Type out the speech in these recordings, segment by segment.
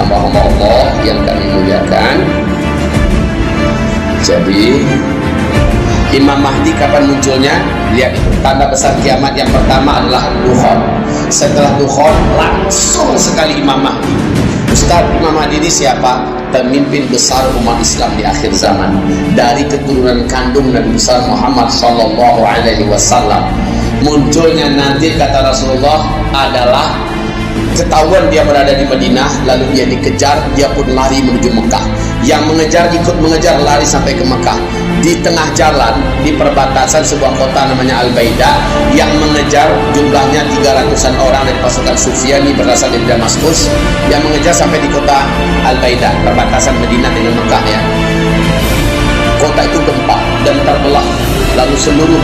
hamba-hamba Allah yang kami muliakan. Jadi Imam Mahdi kapan munculnya? Lihat itu, tanda besar kiamat yang pertama adalah Dukhan. Setelah Dukhan langsung sekali Imam Mahdi. Ustaz, Imam Mahdi ini siapa? Pemimpin besar umat Islam di akhir zaman, dari keturunan kandung Nabi besar Muhammad sallallahu alaihi wasallam. Munculnya nanti kata Rasulullah adalah ketahuan dia berada di Madinah, lalu dia dikejar, dia pun lari menuju Mekah. Yang mengejar ikut mengejar, lari sampai ke Mekah. Di tengah jalan, di perbatasan sebuah kota namanya Al-Baida, yang mengejar jumlahnya 300-an orang dari pasukan Sufyani berasal dari Damaskus, yang mengejar sampai di kota Al-Baida, perbatasan Madinah dengan Mekah ya. Kota itu gempa dan terbelah, lalu seluruh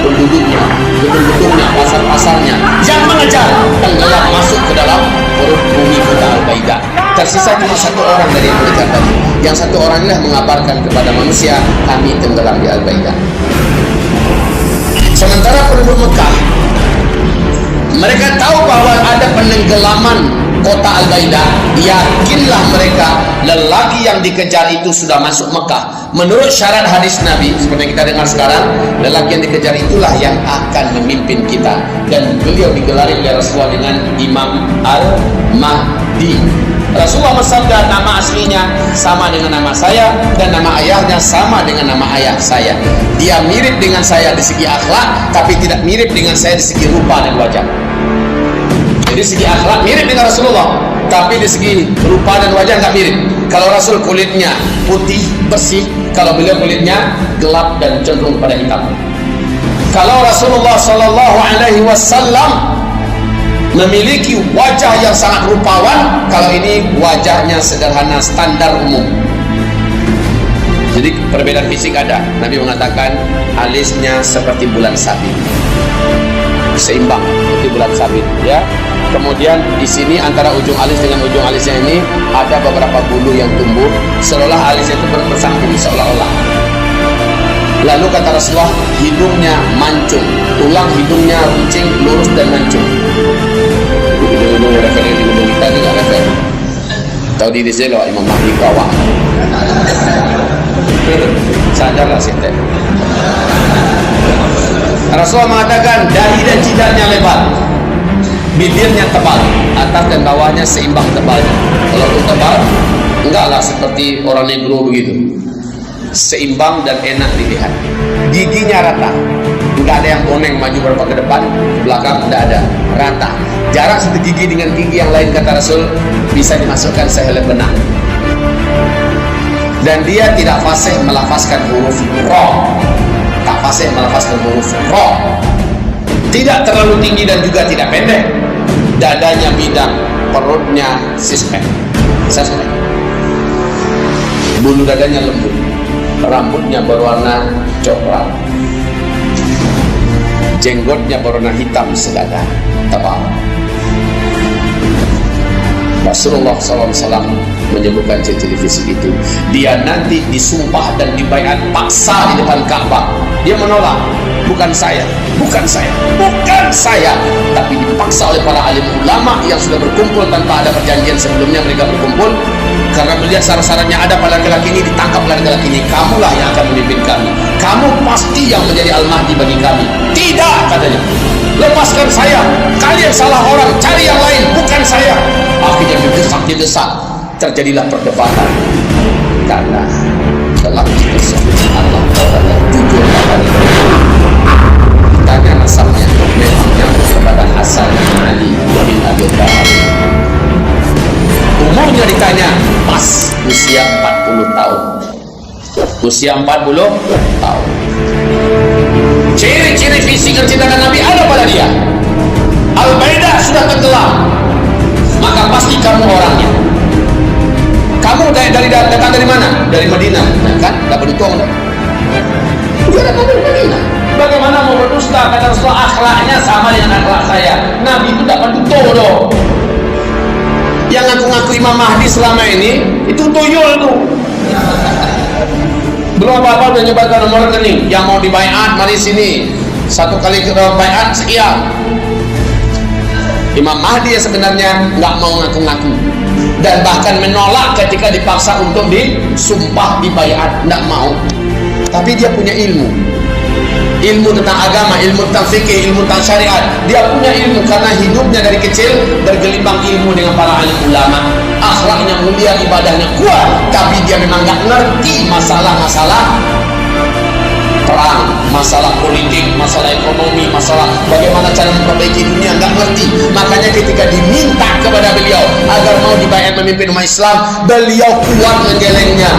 penduduknya, gedung-gedungnya, pasar-pasarnya yang mengejar tenggelam masuk ke dalam perut bumi kota Al-Baida. Tersisa cuma satu orang dari yang mengejar tadi. Yang satu orang inilah mengabarkan kepada manusia, kami tenggelam di Al-Baida. Sementara penduduk Mekah, mereka tahu bahwa ada penenggelaman kota Al-Baida. Yakinlah mereka, lelaki yang dikejar itu sudah masuk Mekah. Menurut syarat hadis Nabi, seperti yang kita dengar sekarang, lelaki yang dikejar itulah yang akan memimpin kita. Dan beliau digelari oleh Rasulullah dengan Imam Al-Mahdi. Rasulullah bersabda, nama aslinya sama dengan nama saya, dan nama ayahnya sama dengan nama ayah saya. Dia mirip dengan saya di segi akhlak, tapi tidak mirip dengan saya di segi rupa dan wajah. Jadi segi akhlak mirip dengan Rasulullah, tapi di segi rupa dan wajah nggak mirip. Kalau Rasul kulitnya putih bersih, kalau beliau kulitnya gelap dan cenderung pada hitam. Kalau Rasulullah Sallallahu Alaihi Wasallam memiliki wajah yang sangat rupawan, kalau ini wajahnya sederhana, standar umum. Jadi perbedaan fisik ada. Nabi mengatakan alisnya seperti bulan sabit, seimbang seperti bulan sabit ya. Kemudian di sini antara ujung alis dengan ujung alisnya ini ada beberapa bulu yang tumbuh, seolah alisnya itu bersambung seolah-olah. Lalu kata Rasulullah, hidungnya mancung, tulang hidungnya runcing, lurus dan mancung. Hidung referensi di hidung kita juga referensi. Tahu diri saya loh, Imam Mahdi kawah. Sadarlah sinten. Rasulullah mengatakan dahi dan jidatnya lebar, bibirnya tebal, atas dan bawahnya seimbang tebalnya. Kalau itu tebal, enggaklah seperti orang negro begitu. Seimbang dan enak dilihat. Giginya rata, enggak ada yang boneng maju berapa ke depan, ke belakang, enggak ada, rata. Jarak satu gigi dengan gigi yang lain kata Rasul bisa dimasukkan sehelai benang. Dan dia tidak fasih melafazkan huruf ro, tak fasih melafazkan huruf ro. Tidak terlalu tinggi dan juga tidak pendek. Dadanya bidang, perutnya sispek. Bulu dadanya lembut, rambutnya berwarna coklat, jenggotnya berwarna hitam sedada, tebal. Rasulullah SAW menyebutkan ciri-ciri fisik itu. Dia nanti disumpah dan dibaiat paksa di depan Ka'bah. Dia menolak, bukan saya, tapi dipaksa oleh para alim ulama yang sudah berkumpul tanpa ada perjanjian sebelumnya. Mereka berkumpul karena melihat syarat-syaratnya ada pada laki-laki ini, ditangkap oleh laki-laki ini. Kamulah yang akan memimpin kami, kamu pasti yang menjadi Al-Mahdi bagi kami. Tidak, katanya, lepaskan saya, kalian salah orang, cari yang lain, bukan saya. Akhirnya didesak, terjadilah perdebatan karena telah tersebut Allah orangnya jujur katanya. Tanya nasabnya, memangnya kepada Hasan bin Ali bin Abi Thalib. Umurnya ditanya, pas usia 40 tahun. Usia 40 tahun. Ciri-ciri fisik yang diceritakan Nabi ada pada dia. Al-Baida sudah tenggelam, maka pasti kamu orangnya. Kamu datang dari mana? Dari Madinah, kan? Tidak beruntung. Dia datang dari Madinah. Bagaimana mau berdusta? Kata Rasulullah, akhlaknya sama dengan akhlak saya. Nabi itu tidak berdusta dong. Yang ngaku-ngaku Imam Mahdi selama ini itu tuyul tuh. Belum apa-apa udah nyebarkan nomor rekening. Yang mau dibaiat mari sini. Satu kali kita baiat sekian. Imam Mahdi yang sebenarnya nggak mau ngaku-ngaku dan bahkan menolak ketika dipaksa untuk disumpah di baiat, nggak mau. Tapi dia punya ilmu tentang agama, ilmu tentang fikih, ilmu tentang syariat. Dia punya ilmu karena hidupnya dari kecil bergelimbang ilmu dengan para alim ulama. Akhlaknya mulia, ibadahnya kuat, tapi dia memang nggak ngerti masalah-masalah perang, masalah politik, masalah ekonomi, masalah bagaimana cara memperbaiki dunia, nggak ngerti. Makanya ketika diminta kepada beliau agar mau dibaiat memimpin umat Islam, beliau kuat menggelengnya.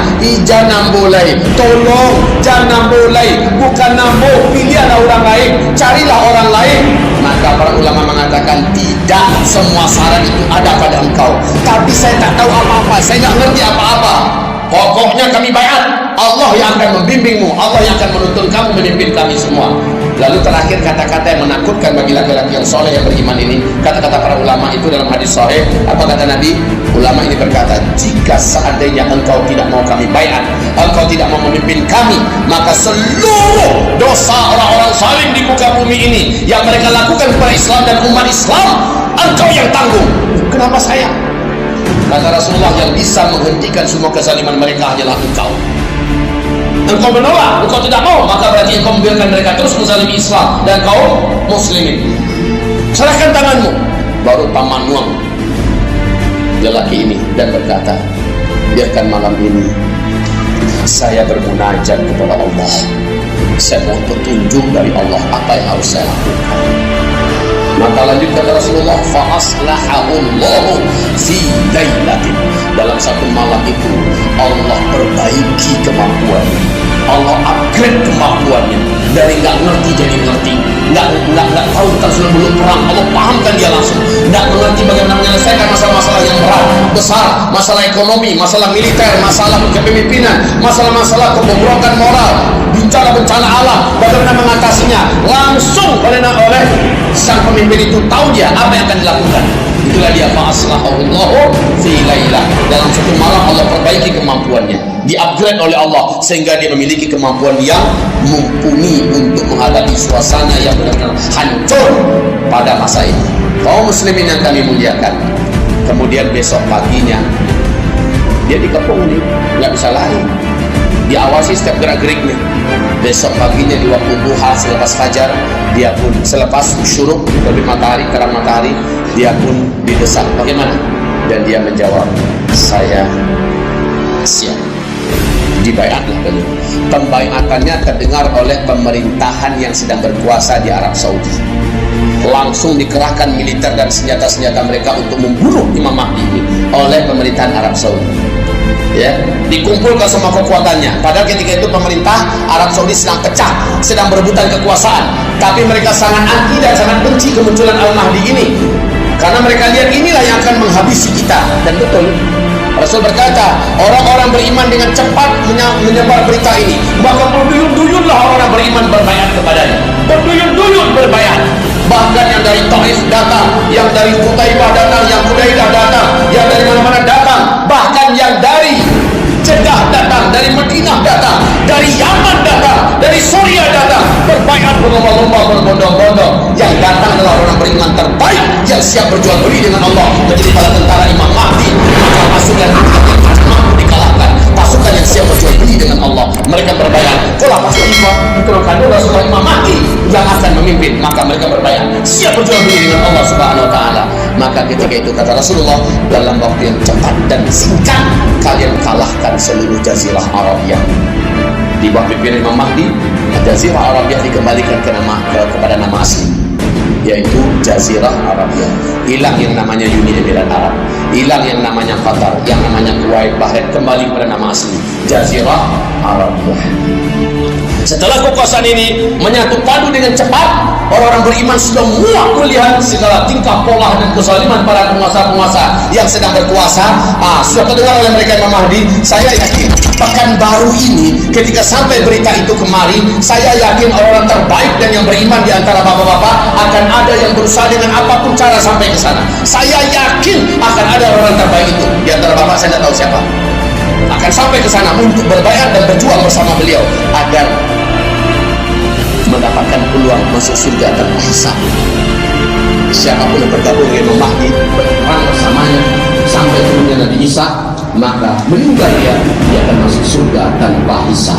Jangan boleh, tolong jangan boleh, bukan nambo, pilihlah orang lain, carilah orang lain. Maka para ulama mengatakan tidak semua saran itu ada pada engkau. Tapi saya tak tahu apa-apa, saya nggak ngerti apa-apa. Pokoknya kami baiat, Allah yang akan membimbingmu, Allah yang akan menuntun kamu memimpin kami semua. Lalu terakhir kata-kata yang menakutkan bagi laki-laki yang soleh yang beriman ini, kata-kata para ulama itu dalam hadis sahih. Apa kata Nabi? Ulama ini berkata, jika seandainya engkau tidak mau kami baiat, engkau tidak mau memimpin kami, maka seluruh dosa orang-orang zalim di muka bumi ini yang mereka lakukan kepada Islam dan umat Islam, engkau yang tanggung. Kenapa saya? Kata Rasulullah, yang bisa menghentikan semua kezaliman mereka hanyalah engkau. Engkau menolak, engkau tidak mau, maka berarti engkau membiarkan mereka terus menzalimi Islam dan kaum muslimin. Serahkan tanganmu. Baru paman Nuang lelaki ini dan berkata, biarkan malam ini saya bermunajat kepada Allah. Saya mohon petunjuk dari Allah apa yang harus saya lakukan. Maka lanjut kata Rasulullah, fa aslahahullahu fi lailatin. Dalam satu malam itu Allah perbaiki kemampuannya, Allah upgrade kemampuannya dari nggak ngerti jadi ngerti, nggak tahu tentang seluk-beluk perang, Allah pahamkan dia langsung. Nggak mengerti bagaimana menyelesaikan masalah-masalah yang berat, besar, masalah ekonomi, masalah militer, masalah kepemimpinan, masalah-masalah kebobrokan moral, bencana-bencana alam, bagaimana mengatasinya, langsung oleh sang pemimpin itu tahu dia apa yang akan dilakukan. Itulah dia fa'aslahahullahu fi lailah. Dalam satu malam Allah perbaiki kemampuannya, di-upgrade oleh Allah sehingga dia memiliki kemampuan yang mumpuni untuk menghadapi suasana yang benar-benar hancur pada masa ini. Kaum muslimin yang kami muliakan, kemudian besok paginya dia dikepung nih, nggak bisa lari, diawasi setiap gerak-geriknya. Besok paginya di waktu duha selepas fajar, dia pun selepas syuruk terbit matahari, terang matahari, dia pun didesak, bagaimana? Dan dia menjawab, saya siap. Dibaiatlah beliau. Pembaiatannya terdengar oleh pemerintahan yang sedang berkuasa di Arab Saudi. Langsung dikerahkan militer dan senjata-senjata mereka untuk membunuh Imam Mahdi ini oleh pemerintahan Arab Saudi. Ya, dikumpulkan semua kekuatannya. Padahal ketika itu pemerintah Arab Saudi sedang pecah, sedang berebutan kekuasaan. Tapi mereka sangat anti dan sangat benci kemunculan Al-Mahdi ini, karena mereka lihat inilah yang akan menghabisi kita. Dan betul, Rasul berkata, orang-orang beriman dengan cepat menyebar berita ini, maka berduyun-duyunlah orang beriman berbaiat kepadanya. Berduyun-duyun berbaiat. Bahkan yang dari Taif datang, yang dari Qutaibah datang, yang Qudaidah datang, yang dari mana-mana datang, bahkan yang dari Jeddah datang, dari Madinah datang, dari Yaman datang, dari Suriah datang, berbaiat berlomba-lomba, berbondong-bondong. Yang datang adalah orang beriman terbaik yang siap berjual beli dengan Allah menjadi bala tentara Imam Mahdi. Maka pasukan yang mampu dikalahkan, pasukan yang siap berjual beli dengan Allah, mereka berbaiat. Kalau pasukan diturunkan Rasulullah Imam Mahdi yang akan memimpin, maka mereka berbaiat, siap berjual beli dengan Allah Subhanahu Wa Taala. Maka ketika itu kata Rasulullah, dalam waktu yang cepat dan singkat kalian kalahkan seluruh Jazirah Arabia. Di bawah pimpinan Imam Mahdi, Jazirah Arabia dikembalikan kepada nama asli, yaitu Jazirah Arabia. Hilang yang namanya Uni Emirat Arab, hilang yang namanya Qatar, yang namanya Kuwait, Bahrain, kembali pada nama asli, Jazirah Arabia. Setelah kekuasaan ini menyatu padu dengan cepat, orang-orang beriman sudah muak melihat segala tingkah pola dan kezaliman para penguasa-penguasa yang sedang berkuasa. Sudah terdengar oleh mereka Imam Mahdi. Saya yakin Pekanbaru ini, ketika sampai berita itu kemari, saya yakin orang-orang terbaik dan yang beriman di antara bapak-bapak akan ada yang berusaha dengan apapun cara sampai ke sana. Saya yakin akan ada orang terbaik itu di antara bapak, saya tidak tahu siapa, akan sampai ke sana untuk berbaiat dan berjuang bersama beliau agar mendapatkan peluang masuk surga tanpa hisab. siapapun yang bergabung dengan Imam Mahdi berperang bersamanya sampai turunnya Nabi Isa, maka meninggal dia akan masuk surga tanpa hisab.